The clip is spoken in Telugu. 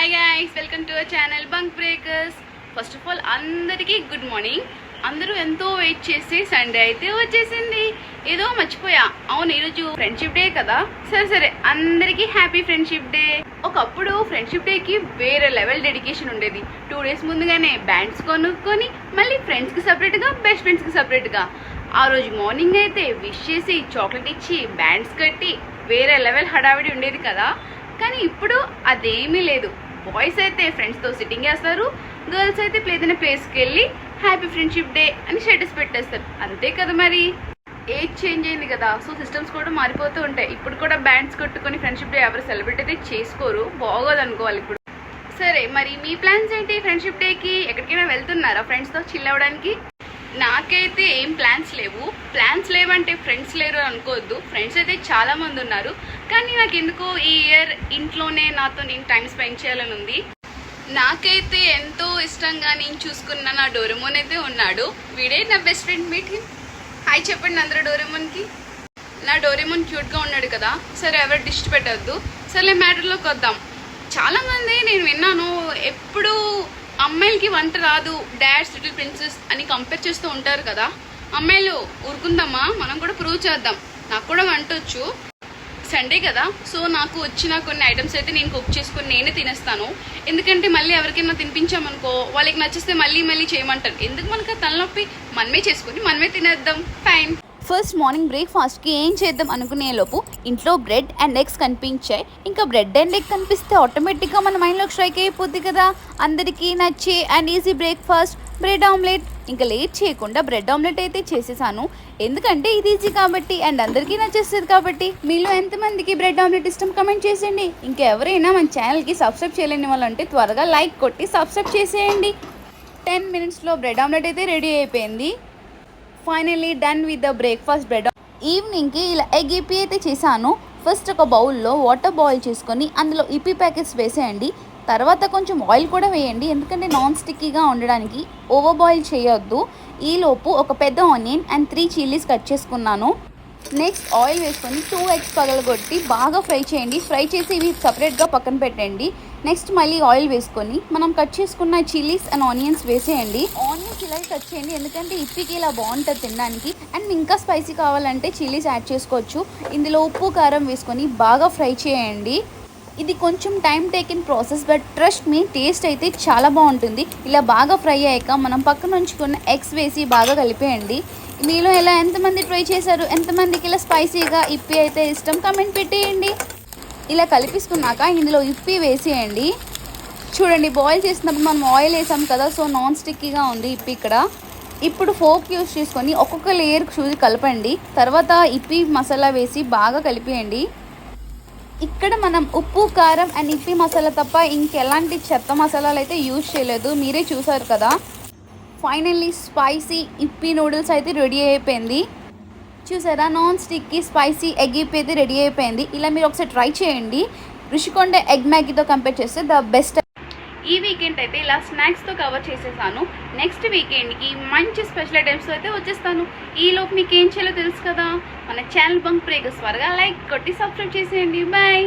Hi guys, welcome to our channel bunk breakers. First of all అందరికీ గుడ్ మార్నింగ్. అందరూ ఎంతో వెయిట్ చేసి సండే అయితే వచ్చేసింది. ఏదో మర్చిపోయా, అవును ఈరోజు ఫ్రెండ్షిప్ డే కదా. సరే అందరికీ హ్యాపీ ఫ్రెండ్షిప్ డే. ఒకప్పుడు ఫ్రెండ్షిప్ డేకి వేరే లెవెల్ డెడికేషన్ ఉండేది. 2 days ముందుగానే బ్యాండ్స్ కొనుక్కొని మళ్ళీ ఫ్రెండ్స్కి సపరేట్గా, బెస్ట్ ఫ్రెండ్స్కి సపరేట్గా ఆ రోజు మార్నింగ్ అయితే విష్ చేసి చాక్లెట్ ఇచ్చి బ్యాండ్స్ కట్టి వేరే లెవెల్ హడావిడి ఉండేది కదా. కానీ ఇప్పుడు అదేమీ లేదు. బాయ్స్ అయితే ఫ్రెండ్స్తో సిట్టింగ్ వేస్తారు, గర్ల్స్ అయితే ఏదైనా ప్లేస్కి వెళ్ళి హ్యాపీ ఫ్రెండ్షిప్ డే అని స్టేటస్ పెట్టేస్తారు. అంతే కదా, మరి ఏజ్ చేంజ్ అయింది కదా, సో సిస్టమ్స్ కూడా మారిపోతూ ఉంటాయి. ఇప్పుడు కూడా బ్యాండ్స్ కొట్టుకొని ఫ్రెండ్షిప్ డే ఎవరు సెలబ్రేట్ అయితే చేసుకోరు, బాగోదు అనుకోవాలి ఇప్పుడు. సరే, మరి మీ ప్లాన్స్ ఏంటి? ఫ్రెండ్షిప్ డేకి ఎక్కడికైనా వెళ్తున్నారా ఫ్రెండ్స్తో చిల్ అవ్వడానికి? నాకైతే ఏం ప్లాన్స్ లేవు. ప్లాన్స్ లేవంటే ఫ్రెండ్స్ లేరు అనుకోవద్దు, ఫ్రెండ్స్ అయితే చాలా మంది ఉన్నారు. కానీ నాకు ఎందుకో ఈ ఇయర్ ఇంట్లోనే నాతో నేను టైం స్పెండ్ చేయాలని ఉంది. నాకైతే ఎంతో ఇష్టంగా నేను చూసుకున్న నా డోరెమోన్ అయితే ఉన్నాడు. వీడే నా best friend. Meet him. Hi చెప్పండి అందరూ డోరెమోన్కి. నా డోరెమోన్ క్యూట్గా ఉన్నాడు కదా. సరే, ఎవరు డిస్ట్ పెట్టద్దు. సరే, మ్యాటర్లోకి వద్దాం. చాలామంది నేను విన్నాను, ఎప్పుడు అమ్మాయిలకి వంట రాదు, డాడ్స్ లిటిల్ ప్రిన్సెస్ అని కంపేర్ చేస్తూ ఉంటారు కదా. అమ్మాయిలు ఊరుకుందామా, మనం కూడా ప్రూవ్ చేద్దాం. నాకు కూడా వంట వచ్చు. సండే కదా, సో నాకు వచ్చిన కొన్ని ఐటమ్స్ అయితే నేను కుక్ చేసుకుని నేనే తినేస్తాను. ఎందుకంటే మళ్ళీ ఎవరికైనా తినిపించామనుకో, వాళ్ళకి నచ్చిస్తే మళ్ళీ చేయమంటారు. ఎందుకు మనకు తలనొప్పి, మనమే చేసుకుని మనమే తినేద్దాం. ఫైన్. ఫస్ట్ మార్నింగ్ బ్రేక్ఫాస్ట్కి ఏం చేద్దాం అనుకునే లోపు ఇంట్లో బ్రెడ్ అండ్ ఎగ్స్ కనిపించాయి. ఇంకా బ్రెడ్ అండ్ ఎగ్ కనిపిస్తే ఆటోమేటిక్గా మన మైండ్లోకి స్ట్రైక్ అయిపోద్ది కదా. అందరికీ నచ్చే and easy breakfast bread omelette. ఇంకా లేట్ చేయకుండా బ్రెడ్ ఆమ్లెట్ అయితే చేసేసాను. ఎందుకంటే ఇది ఈజీ కాబట్టి అండ్ అందరికీ నచ్చేస్తుంది కాబట్టి. మీలో ఎంతమందికి బ్రెడ్ ఆమ్లెట్ ఇష్టం కమెంట్ చేసేయండి. ఇంకా ఎవరైనా మన ఛానల్కి సబ్స్క్రైబ్ చేయలేని వాళ్ళంటే త్వరగా లైక్ కొట్టి సబ్స్క్రైబ్ చేసేయండి. 10 minutesలో బ్రెడ్ ఆమ్లెట్ అయితే రెడీ అయిపోయింది. Finally done with the breakfast bread. ఈవినింగ్కి ఇలా ఎగ్ ఇప్పి అయితే చేశాను. ఫస్ట్ ఒక బౌల్లో వాటర్ బాయిల్ చేసుకొని అందులో ఇప్పి ప్యాకెట్స్ వేసేయండి. తర్వాత కొంచెం ఆయిల్ కూడా వేయండి, ఎందుకంటే నాన్ స్టిక్కీగా ఉండడానికి. ఓవర్ బాయిల్ చేయొద్దు. ఈలోపు ఒక పెద్ద ఆనియన్ అండ్ 3 chilies కట్ చేసుకున్నాను. నెక్స్ట్ ఆయిల్ వేసుకొని 2 eggs పగలగొట్టి బాగా ఫ్రై చేయండి. ఫ్రై చేసి ఇవి సపరేట్గా పక్కన పెట్టండి. నెక్స్ట్ మళ్ళీ ఆయిల్ వేసుకొని మనం కట్ చేసుకున్న చిల్లీస్ అండ్ ఆనియన్స్ వేసేయండి. ఆనియన్స్ ఇలా కట్ చేయండి, ఎందుకంటే ఇప్పికి ఇలా బాగుంటుంది తినడానికి. అండ్ ఇంకా స్పైసీ కావాలంటే చిల్లీస్ యాడ్ చేసుకోవచ్చు. ఇందులో ఉప్పు కారం వేసుకొని బాగా ఫ్రై చేయండి. ఇది కొంచెం time taken process, but trust me, taste అయితే చాలా బాగుంటుంది. ఇలా బాగా ఫ్రై అయ్యాక మనం పక్కన ఉంచుకున్న ఎగ్స్ వేసి బాగా కలిపేయండి. మీలో ఇలా ఎంతమంది ట్రై చేశారు, ఎంతమందికి ఇలా స్పైసీగా ఇప్పి అయితే ఇష్టం కమెంట్ పెట్టేయండి. ఇలా కలిపిస్తున్నాక ఇందులో ఇప్పి వేసేయండి. చూడండి, బాయిల్ చేసినప్పుడు మనం ఆయిల్ వేసాం కదా, సో నాన్ స్టిక్కీగా ఉంది ఇప్పి ఇక్కడ. ఇప్పుడు ఫోక్ యూస్ చేసుకొని ఒక్కొక్క లేయర్ చూసి కలపండి. తర్వాత ఇప్పి మసాలా వేసి బాగా కలిపేయండి. ఇక్కడ మనం ఉప్పు కారం అండ్ ఇప్పి మసాలా తప్ప ఇంకెలాంటి చెత్త మసాలాలు అయితే యూజ్ చేయలేదు, మీరే చూసారు కదా. ఫైనల్లీ స్పైసీ ఇప్పి నూడిల్స్ అయితే రెడీ అయిపోయింది. చూసారా, నాన్ స్టిక్కీ స్పైసీ ఎగ్ ఇప్పి అయితే రెడీ అయిపోయింది. ఇలా మీరు ఒకసారి ట్రై చేయండి. రుషికొండ ఎగ్ మ్యాగీతో కంపేర్ చేస్తే ద బెస్ట్. ఈ వీకెండ్ అయితే ఇలా స్నాక్స్తో కవర్ చేసేసాను. నెక్స్ట్ వీకెండ్కి మంచి స్పెషల్ ఐటమ్స్తో అయితే వచ్చేస్తాను. ఈలోపు మీకు ఏం చేయాలో తెలుసు కదా, మన ఛానల్ బంక్ బ్రేకర్స్ త్వరగా లైక్ కొట్టి సబ్స్క్రైబ్ చేసేయండి. బాయ్.